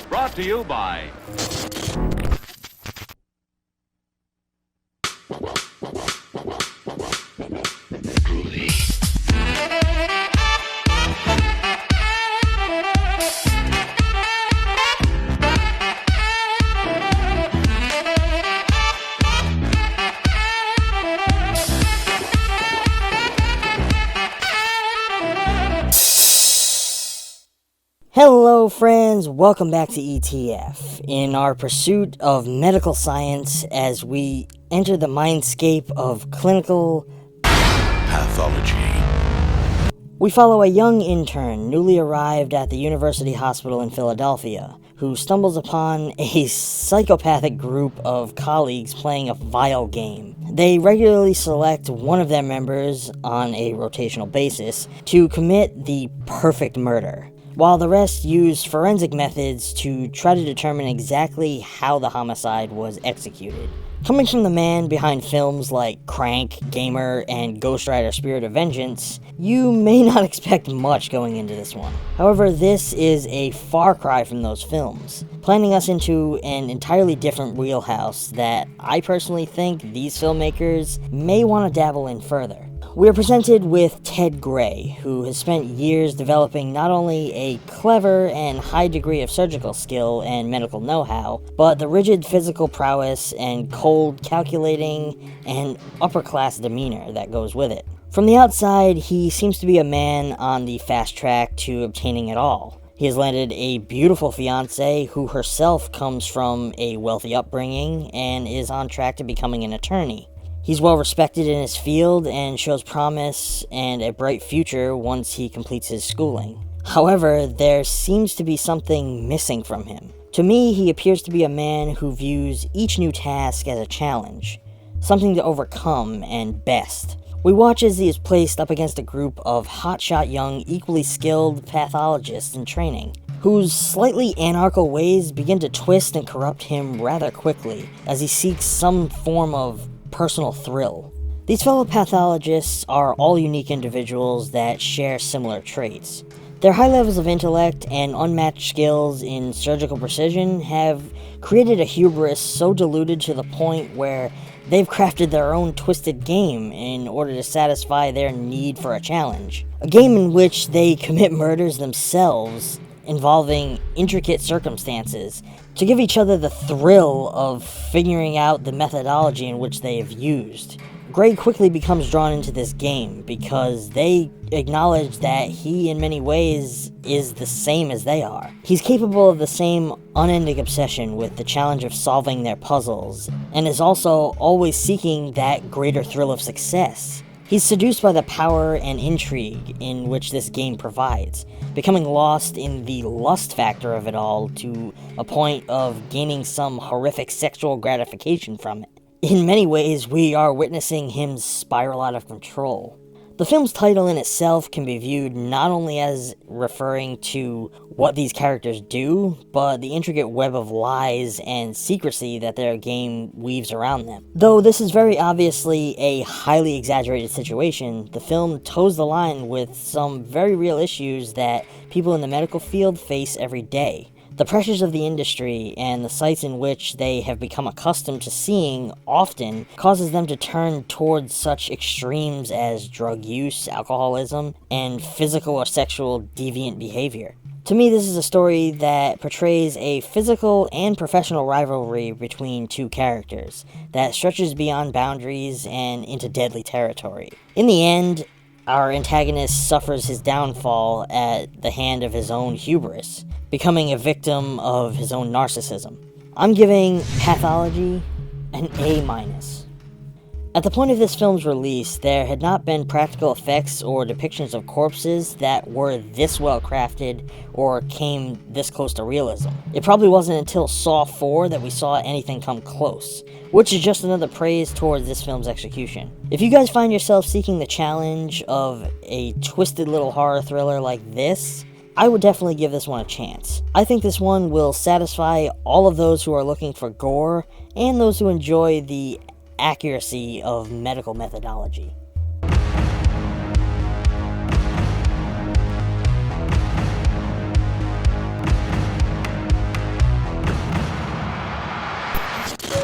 Brought to you by... Hello friends, welcome back to ETF, in our pursuit of medical science as we enter the mindscape of clinical Pathology. We follow a young intern newly arrived at the University Hospital in Philadelphia, who stumbles upon a psychopathic group of colleagues playing a vile game. They regularly select one of their members on a rotational basis to commit the perfect murder, while the rest use forensic methods to try to determine exactly how the homicide was executed. Coming from the man behind films like Crank, Gamer, and Ghost Rider Spirit of Vengeance, you may not expect much going into this one. However, this is a far cry from those films, planting us into an entirely different wheelhouse that I personally think these filmmakers may want to dabble in further. We are presented with Ted Gray, who has spent years developing not only a clever and high degree of surgical skill and medical know-how, but the rigid physical prowess and cold, calculating, and upper-class demeanor that goes with it. From the outside, he seems to be a man on the fast track to obtaining it all. He has landed a beautiful fiancée who herself comes from a wealthy upbringing and is on track to becoming an attorney. He's well respected in his field and shows promise and a bright future once he completes his schooling. However, there seems to be something missing from him. To me, he appears to be a man who views each new task as a challenge, something to overcome and best. We watch as he is placed up against a group of hotshot young, equally skilled pathologists in training, whose slightly anarchical ways begin to twist and corrupt him rather quickly as he seeks some form of personal thrill. These fellow pathologists are all unique individuals that share similar traits. Their high levels of intellect and unmatched skills in surgical precision have created a hubris so diluted to the point where they've crafted their own twisted game in order to satisfy their need for a challenge. A game in which they commit murders themselves, involving intricate circumstances, to give each other the thrill of figuring out the methodology in which they have used. Gray quickly becomes drawn into this game because they acknowledge that he, in many ways, is the same as they are. He's capable of the same unending obsession with the challenge of solving their puzzles, and is also always seeking that greater thrill of success. He's seduced by the power and intrigue in which this game provides, becoming lost in the lust factor of it all to a point of gaining some horrific sexual gratification from it. In many ways, we are witnessing him spiral out of control. The film's title in itself can be viewed not only as referring to what these characters do, but the intricate web of lies and secrecy that their game weaves around them. Though this is very obviously a highly exaggerated situation, the film toes the line with some very real issues that people in the medical field face every day. The pressures of the industry and the sites in which they have become accustomed to seeing often causes them to turn towards such extremes as drug use, alcoholism, and physical or sexual deviant behavior. To me, this is a story that portrays a physical and professional rivalry between two characters that stretches beyond boundaries and into deadly territory. In the end, our antagonist suffers his downfall at the hand of his own hubris, becoming a victim of his own narcissism. I'm giving Pathology an A-. At the point of this film's release, there had not been practical effects or depictions of corpses that were this well crafted or came this close to realism. It probably wasn't until Saw 4 that we saw anything come close, which is just another praise towards this film's execution. If you guys find yourself seeking the challenge of a twisted little horror thriller like this, I would definitely give this one a chance. I think this one will satisfy all of those who are looking for gore and those who enjoy the accuracy of medical methodology.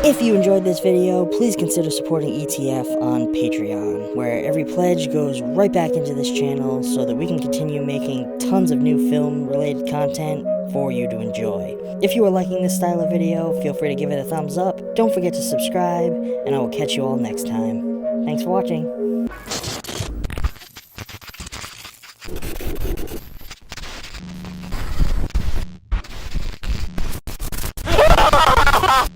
If you enjoyed this video, please consider supporting ETF on Patreon, where every pledge goes right back into this channel so that we can continue making tons of new film-related content for you to enjoy. If you are liking this style of video, feel free to give it a thumbs up, don't forget to subscribe, and I will catch you all next time. Thanks for watching.